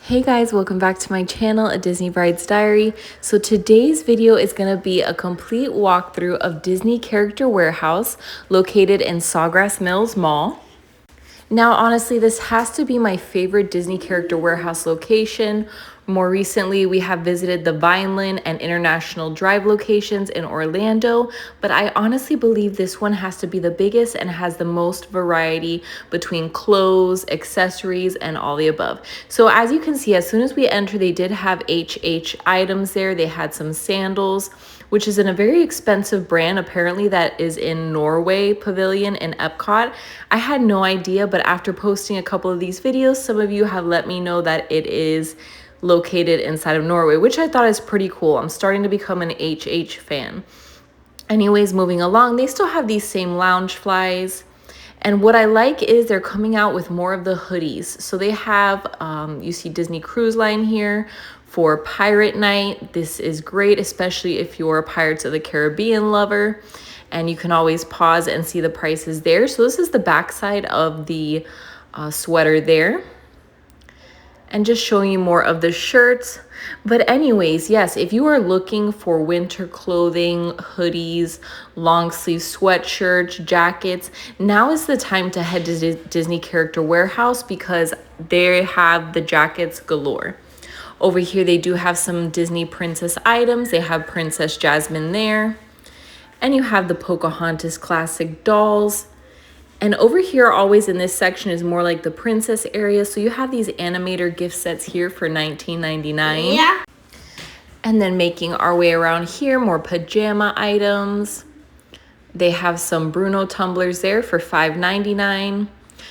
Hey guys, welcome back to my channel, A Disney Bride's Diary. So today's video is going to be a complete walkthrough of Disney Character Warehouse located in Sawgrass Mills Mall. Now, honestly, this has to be my favorite Disney Character Warehouse location. More recently, we have visited the Vineland and International Drive locations in Orlando, but I honestly believe this one has to be the biggest and has the most variety between clothes, accessories, and all the above. So as you can see, as soon as we enter, they did have HH items there. They had some sandals, which is in a very expensive brand, apparently, that is in Norway Pavilion in Epcot. I had no idea, but after posting a couple of these videos, some of you have let me know that it is located inside of Norway, which I thought is pretty cool. I'm starting to become an HH fan. Anyways, moving along, they still have these same Loungeflies. And what I like is they're coming out with more of the hoodies. So they have, you see Disney Cruise Line here for Pirate Night. This is great, especially if you're a Pirates of the Caribbean lover. And you can always pause and see the prices there. So this is the backside of the sweater there. And just showing you more of the shirts. But anyways, yes, if you are looking for winter clothing, hoodies, long sleeve sweatshirts, jackets, now is the time to head to Disney Character Warehouse because they have the jackets galore. Over here, they do have some Disney princess items. They have Princess Jasmine there. And you have the Pocahontas classic dolls. And over here, always in this section, is more like the princess area. So you have these animator gift sets here for $19.99. Yeah. And then making our way around here, more pajama items. They have some Bruno tumblers there for $5.99.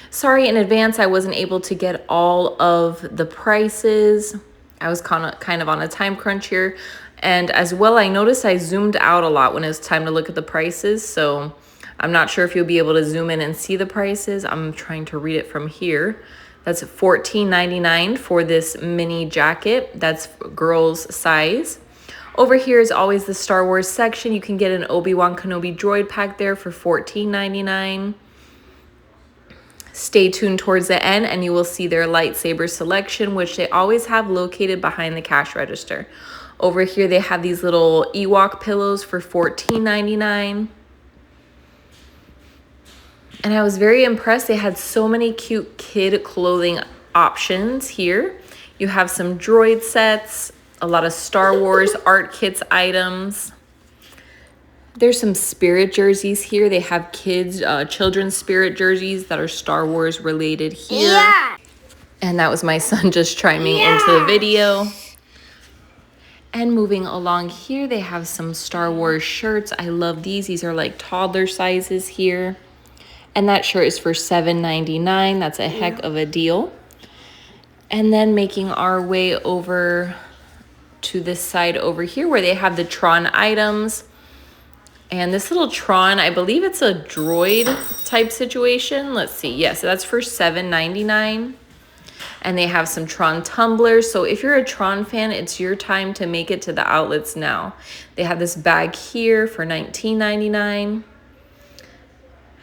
Sorry in advance, I wasn't able to get all of the prices. I was kind of on a time crunch here. And as well, I noticed I zoomed out a lot when it was time to look at the prices. So I'm not sure if you'll be able to zoom in and see the prices. I'm trying to read it from here. That's $14.99 for this mini jacket. That's girls size. Over here is always the Star Wars section. You can get an Obi-Wan Kenobi droid pack there for $14.99. Stay tuned towards the end and you will see their lightsaber selection, which they always have located behind the cash register. Over here, they have these little Ewok pillows for $14.99. And I was very impressed. They had so many cute kid clothing options here. You have some droid sets, a lot of Star Wars art kits items. There's some Spirit jerseys here. They have kids, children's Spirit jerseys that are Star Wars related here. Yeah. And that was my son just chiming into the video. And moving along here, they have some Star Wars shirts. I love these. These are like toddler sizes here. And that shirt is for $7.99. That's a heck of a deal. And then making our way over to this side over here where they have the Tron items. And this little Tron, I believe it's a droid type situation. Let's see. Yes, that's for $7.99. And they have some Tron tumblers. So if you're a Tron fan, it's your time to make it to the outlets now. They have this bag here for $19.99.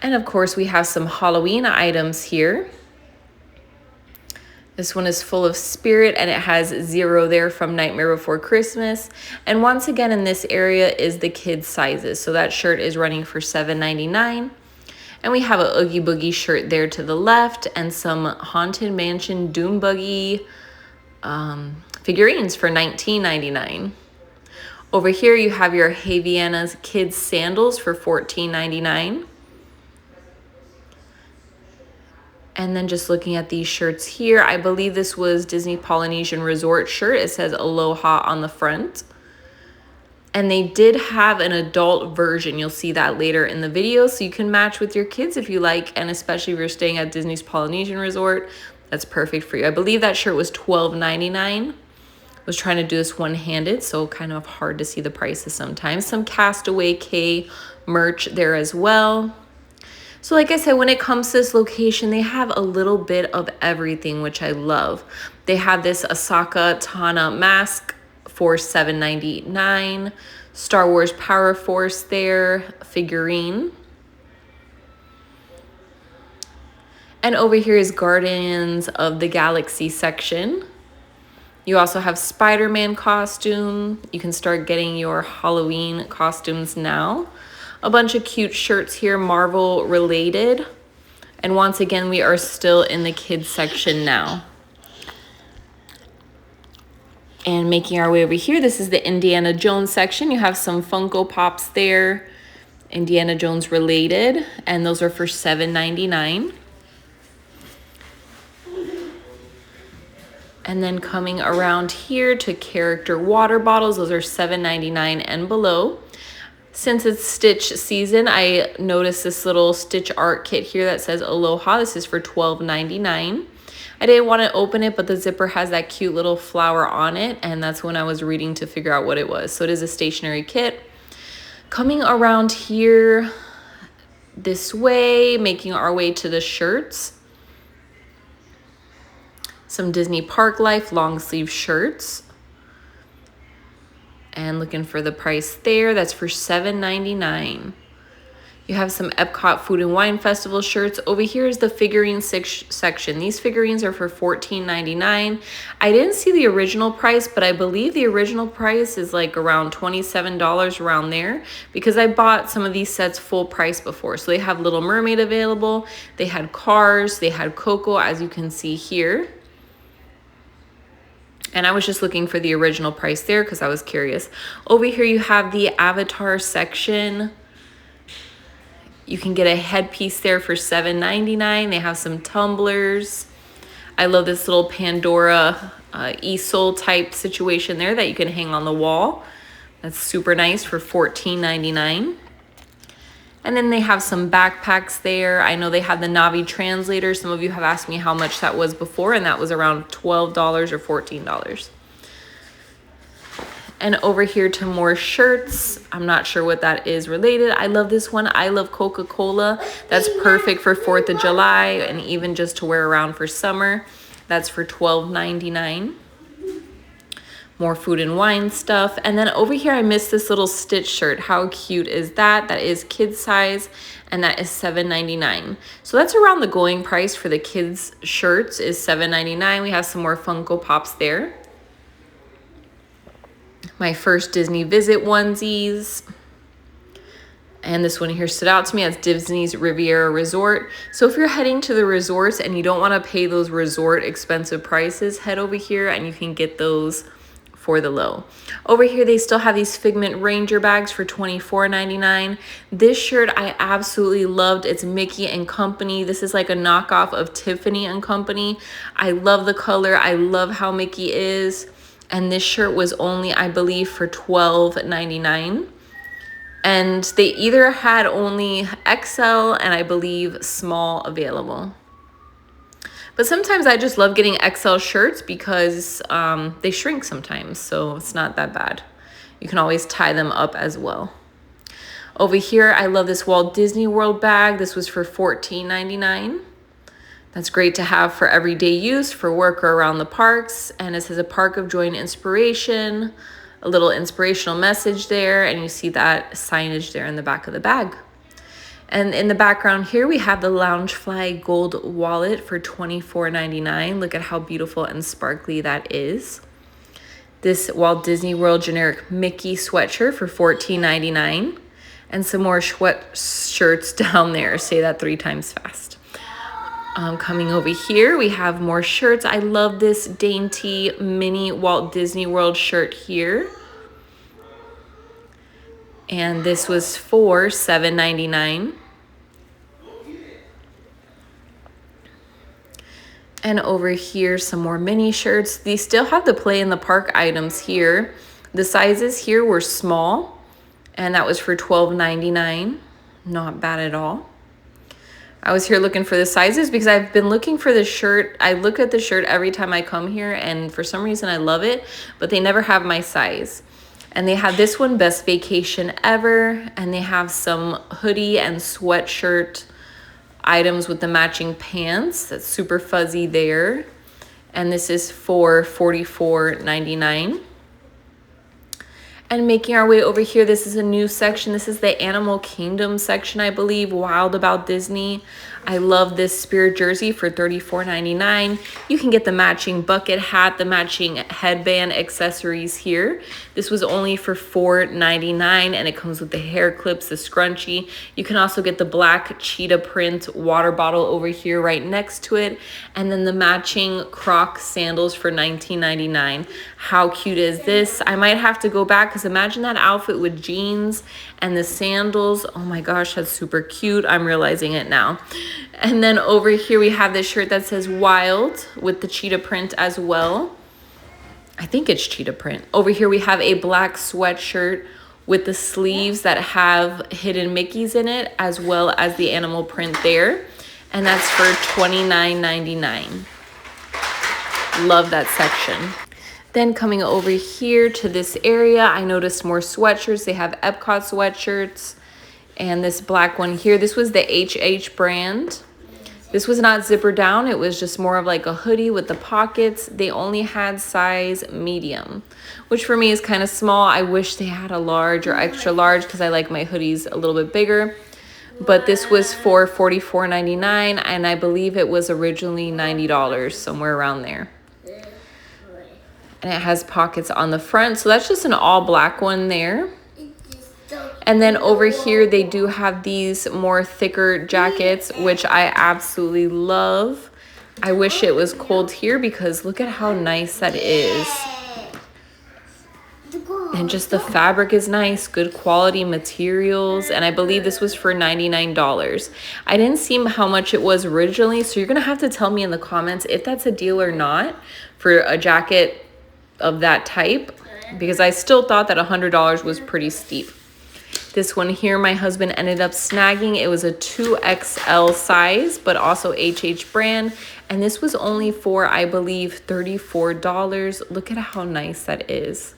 And of course, we have some Halloween items here. This one is full of Spirit and it has 0 there from Nightmare Before Christmas. And once again, in this area is the kids sizes. So that shirt is running for $7.99. And we have a Oogie Boogie shirt there to the left and some Haunted Mansion Doom Buggy figurines for $19.99. Over here, you have your Havaianas kids sandals for $14.99. And then just looking at these shirts here, I believe this was Disney Polynesian Resort shirt. It says Aloha on the front. And they did have an adult version. You'll see that later in the video. So you can match with your kids if you like. And especially if you're staying at Disney's Polynesian Resort, that's perfect for you. I believe that shirt was $12.99. I was trying to do this one-handed, so kind of hard to see the prices sometimes. Some Castaway K merch there as well. So like I said, when it comes to this location, they have a little bit of everything, which I love. They have this Ahsoka Tana mask for $7.99. Star Wars Power Force there, figurine. And over here is Guardians of the Galaxy section. You also have Spider-Man costume. You can start getting your Halloween costumes now. A bunch of cute shirts here, Marvel related. And once again, we are still in the kids section now. And making our way over here, this is the Indiana Jones section. You have some Funko Pops there, Indiana Jones related, and those are for $7.99. And then coming around here to character water bottles, those are $7.99 and below. Since it's Stitch season, I noticed this little Stitch art kit here that says Aloha. This is for $12.99. I didn't want to open it, but the zipper has that cute little flower on it, and that's when I was reading to figure out what it was. So it is a stationery kit. Coming around here this way, making our way to the shirts. Some Disney Park Life long sleeve shirts. And looking for the price there, that's for $7.99. You have some Epcot Food and Wine Festival shirts. Over here is the figurine section. These figurines are for $14.99. I didn't see the original price, but I believe the original price is like around $27 around there, because I bought some of these sets full price before. So they have Little Mermaid available. They had Cars. They had Coco, as you can see here. And I was just looking for the original price there because I was curious. Over here you have the Avatar section. You can get a headpiece there for $7.99. They have some tumblers. I love this little Pandora easel type situation there that you can hang on the wall. That's super nice for $14.99. And then they have some backpacks there. I know they have the Navi translator. Some of you have asked me how much that was before, and that was around $12 or $14. And over here to more shirts. I'm not sure what that is related. I love this one. I love Coca-Cola. That's perfect for 4th of July and even just to wear around for summer. That's for $12.99. More food and wine stuff. And then over here, I missed this little Stitch shirt. How cute is that? That is kids size, and that is $7.99. So that's around the going price for the kids shirts is $7.99. We have some more Funko Pops there. My first Disney visit onesies. And this one here stood out to me as Disney's Riviera Resort. So if you're heading to the resorts and you don't want to pay those resort expensive prices, head over here and you can get those for the low. Over here, they still have these Figment Ranger bags for $24.99. This shirt I absolutely loved. It's Mickey and Company. This is like a knockoff of Tiffany and Company. I love the color. I love how Mickey is. And this shirt was only, I believe, for $12.99. And they either had only XL and I believe small available. But sometimes I just love getting XL shirts because they shrink sometimes, so it's not that bad. You can always tie them up as well. Over here, I love this Walt Disney World bag. This was for $14.99. That's great to have for everyday use, for work or around the parks. And it says a Park of Joy and Inspiration, a little inspirational message there, and you see that signage there in the back of the bag. And in the background here, we have the Loungefly gold wallet for $24.99. Look at how beautiful and sparkly that is. This Walt Disney World generic Mickey sweatshirt for $14.99. And some more sweatshirts down there. Say that 3 times fast. Coming over here, we have more shirts. I love this dainty mini Walt Disney World shirt here. And this was for $7.99. And over here, some more mini shirts. These still have the play in the park items here. The sizes here were small, and that was for $12.99. Not bad at all. I was here looking for the sizes because I've been looking for this shirt. I look at the shirt every time I come here, and for some reason I love it, but they never have my size. And they have this one, Best Vacation Ever, and they have some hoodie and sweatshirt items with the matching pants. That's super fuzzy there. And this is for $44.99. And making our way over here, this is a new section. This is the Animal Kingdom section, I believe, Wild About Disney. I love this Spirit jersey for $34.99. You can get the matching bucket hat, the matching headband accessories here. This was only for $4.99, and it comes with the hair clips, the scrunchie. You can also get the black cheetah print water bottle over here right next to it, and then the matching Croc sandals for $19.99. How cute is this? I might have to go back because imagine that outfit with jeans and the sandals. Oh my gosh, that's super cute. I'm realizing it now. And then over here we have this shirt that says Wild with the cheetah print as well. I think it's cheetah print. Over here we have a black sweatshirt with the sleeves that have hidden Mickeys in it, as well as the animal print there. And that's for $29.99. Love that section. Then coming over here to this area, I noticed more sweatshirts. They have Epcot sweatshirts and this black one here. This was the HH brand. This was not zipper down. It was just more of like a hoodie with the pockets. They only had size medium, which for me is kind of small. I wish they had a large or extra large because I like my hoodies a little bit bigger. But this was for $44.99, and I believe it was originally $90, somewhere around there. And it has pockets on the front. So that's just an all black one there. And then over here, they do have these more thicker jackets, which I absolutely love. I wish it was cold here because look at how nice that is. And just the fabric is nice, good quality materials. And I believe this was for $99. I didn't see how much it was originally, so you're gonna have to tell me in the comments if that's a deal or not for a jacket of that type, because I still thought that $100 was pretty steep. This one here, my husband ended up snagging. It was a 2XL size, but also HH brand. And this was only for, I believe, $34. Look at how nice that is.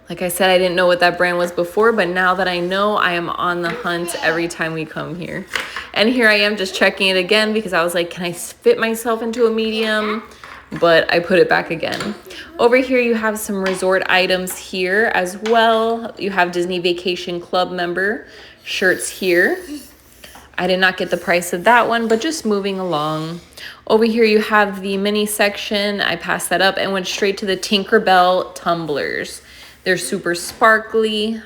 Like I said, I didn't know what that brand was before, but now that I know, I am on the hunt every time we come here. And here I am just checking it again because I was like, can I fit myself into a medium? But I put it back again. Over here, you have some resort items here as well. You have Disney Vacation Club member shirts here. I did not get the price of that one, but just moving along. Over here, you have the mini section. I passed that up and went straight to the Tinkerbell tumblers. They're super sparkly.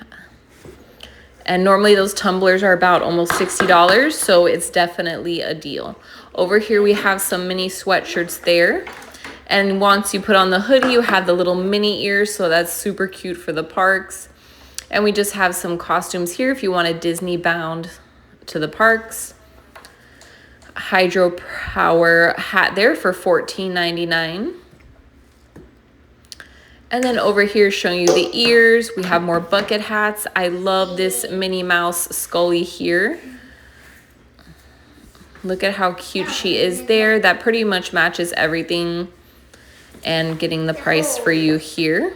And normally those tumblers are about almost $60, so it's definitely a deal. Over here, we have some mini sweatshirts there. And once you put on the hoodie, you have the little mini ears, so that's super cute for the parks. And we just have some costumes here if you want a Disney bound to the parks. Hydropower hat there for $14.99. And then over here showing you the ears, we have more bucket hats. I love this Minnie Mouse Scully here. Look at how cute she is there. That pretty much matches everything. And getting the price for you here.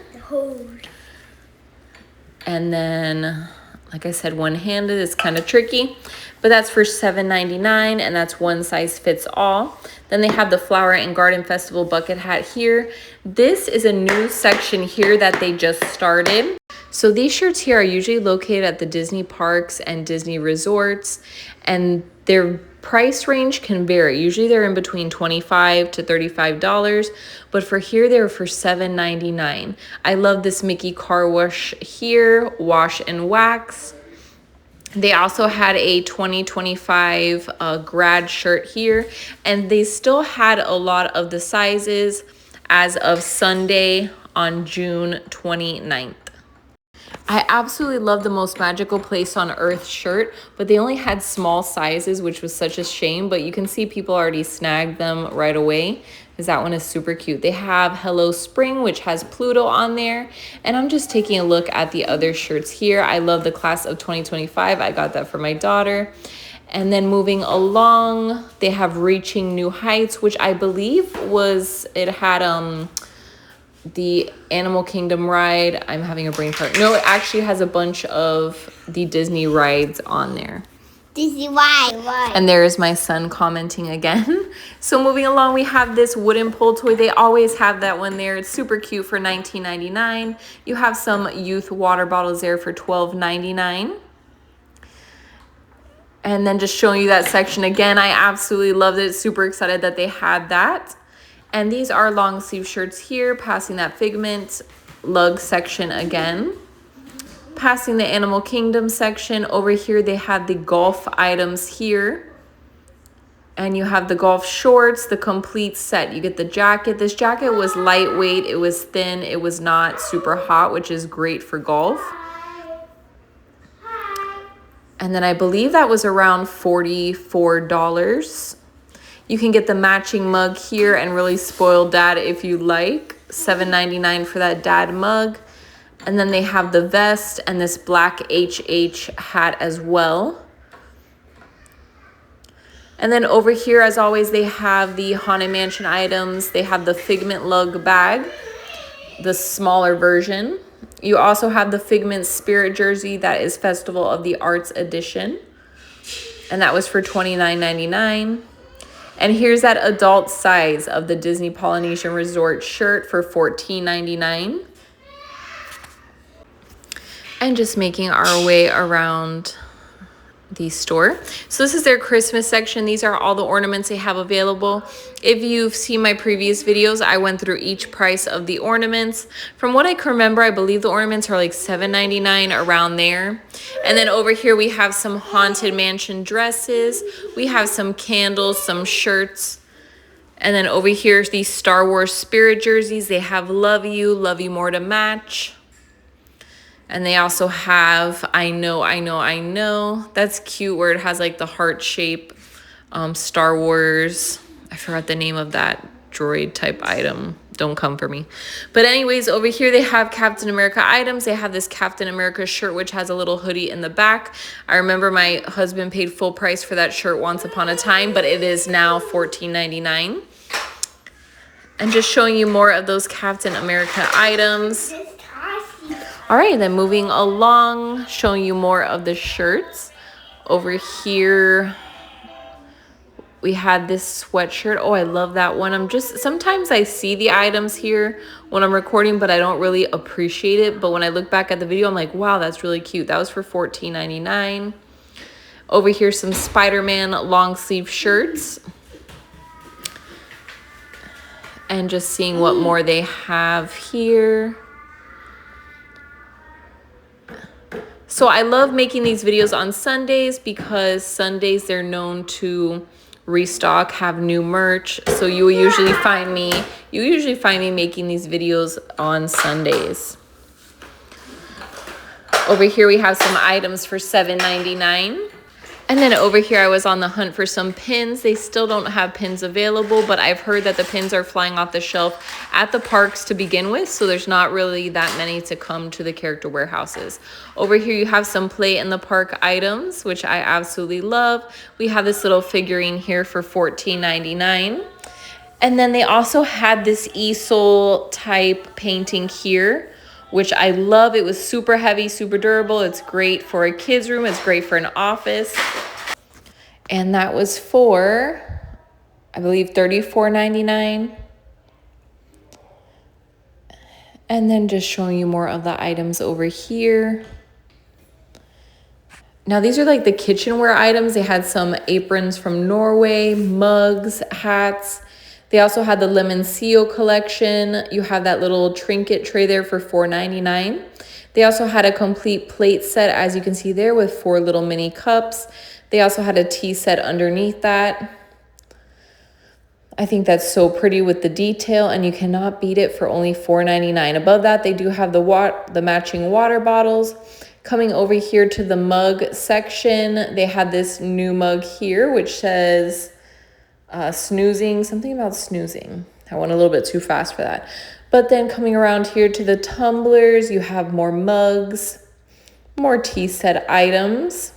And then, like I said, one-handed is kind of tricky, but that's for $7.99, and that's one size fits all. Then they have the Flower and Garden Festival bucket hat here. This is a new section here that they just started. So these shirts here are usually located at the Disney parks and Disney resorts, and their price range can vary. Usually they're in between $25 to $35, but for here they're for $7.99. I love this Mickey car wash here, wash and wax. They also had a 2025 grad shirt here, and they still had a lot of the sizes as of Sunday on June 29th. I absolutely love the Most Magical Place on Earth shirt, but they only had small sizes, which was such a shame, but you can see people already snagged them right away because that one is super cute. They have Hello Spring, which has Pluto on there, and I'm just taking a look at the other shirts here. I love the class of 2025. I got that for my daughter. And then moving along, they have Reaching New Heights, which I believe was, it had the Animal Kingdom ride. I'm having a brain fart. No, it actually has a bunch of the Disney rides on there. Disney why? And there is my son commenting again. So moving along, we have this wooden pull toy. They always have that one there. It's super cute for $19.99. You have some youth water bottles there for $12.99. And then just showing you that section again, I absolutely loved it. Super excited that they had that. And these are long sleeve shirts here, passing that Figment lug section again. Passing the Animal Kingdom section. Over here, they had the golf items here. And you have the golf shorts, the complete set. You get the jacket. This jacket was lightweight. It was thin. It was not super hot, which is great for golf. And then I believe that was around $44. You can get the matching mug here and really spoil dad if you like. $7.99 for that dad mug. And then they have the vest and this black HH hat as well. And then over here, as always, they have the Haunted Mansion items. They have the Figment lug bag, the smaller version. You also have the Figment Spirit jersey that is Festival of the Arts edition. And that was for $29.99. And here's that adult size of the Disney Polynesian Resort shirt for $14.99. And just making our way around the store. So this is their Christmas section. These are all the ornaments they have available. If you've seen my previous videos, I went through each price of the ornaments. From what I can remember, I believe the ornaments are like $7.99, around there. And then over here we have some Haunted Mansion dresses. We have some candles, some shirts. And then over here, these Star Wars Spirit jerseys. They have Love You More to match. And they also have I know. That's cute, where it has like the heart shape Star Wars. I forgot the name of that droid type item. Don't come for me. But anyways, over here they have Captain America items. They have this Captain America shirt, which has a little hoodie in the back. I remember my husband paid full price for that shirt once upon a time, but it is now $14.99. And just showing you more of those Captain America items. All right, then moving along, showing you more of the shirts. Over here, we had this sweatshirt. Oh, I love that one. Sometimes I see the items here when I'm recording, but I don't really appreciate it. But when I look back at the video, I'm like, wow, that's really cute. That was for $14.99. Over here, some Spider-Man long sleeve shirts. And just seeing what more they have here. So I love making these videos on Sundays because Sundays they're known to restock, have new merch. So you usually find me making these videos on Sundays. Over here we have some items for $7.99. And then over here, I was on the hunt for some pins. They still don't have pins available, but I've heard that the pins are flying off the shelf at the parks to begin with, so there's not really that many to come to the character warehouses. Over here, you have some play in the park items, which I absolutely love. We have this little figurine here for $14.99. And then they also had this easel type painting here, which I love. It was super heavy, super durable. It's great for a kid's room. It's great for an office. And that was for, I believe, $34.99. And then just showing you more of the items over here. Now these are like the kitchenware items. They had some aprons from Norway, mugs, hats. They also had the Lemon Seal collection. You have that little trinket tray there for $4.99. They also had a complete plate set, as you can see there, with 4 little mini cups. They also had a tea set underneath that. I think that's so pretty with the detail, and you cannot beat it for only $4.99. Above that, they do have the matching water bottles. Coming over here to the mug section, they had this new mug here, which says snoozing, something about snoozing. I went a little bit too fast for that. But then coming around here to the tumblers, you have more mugs, more tea set items.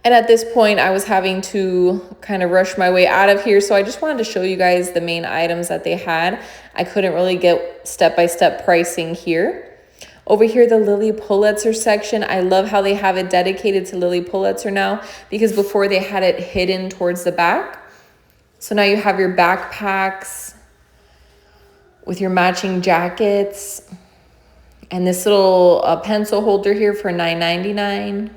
And at this point, I was having to kind of rush my way out of here. So I just wanted to show you guys the main items that they had. I couldn't really get step-by-step pricing here. Over here, the Lily Pulitzer section. I love how they have it dedicated to Lily Pulitzer now, because before they had it hidden towards the back. So now you have your backpacks with your matching jackets. And this little pencil holder here for $9.99.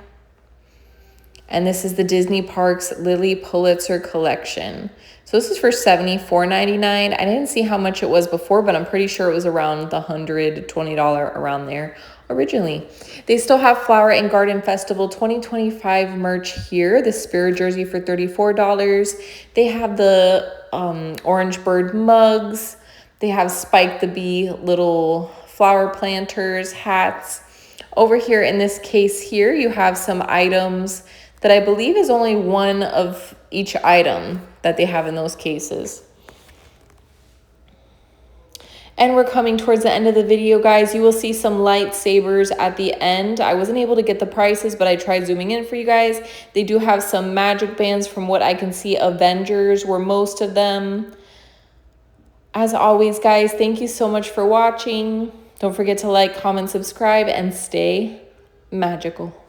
And this is the Disney Parks Lily Pulitzer collection. So this is for $74.99. I didn't see how much it was before, but I'm pretty sure it was around the $120 around there originally. They still have Flower and Garden Festival 2025 merch here. The Spirit jersey for $34. They have the orange bird mugs. They have Spike the Bee little flower planters, hats. Over here in this case here, you have some items that I believe is only one of each item that they have in those cases. And we're coming towards the end of the video, guys. You will see some lightsabers at the end. I wasn't able to get the prices, but I tried zooming in for you guys. They do have some MagicBands. From what I can see, Avengers were most of them. As always, guys, thank you so much for watching. Don't forget to like, comment, subscribe, and stay magical.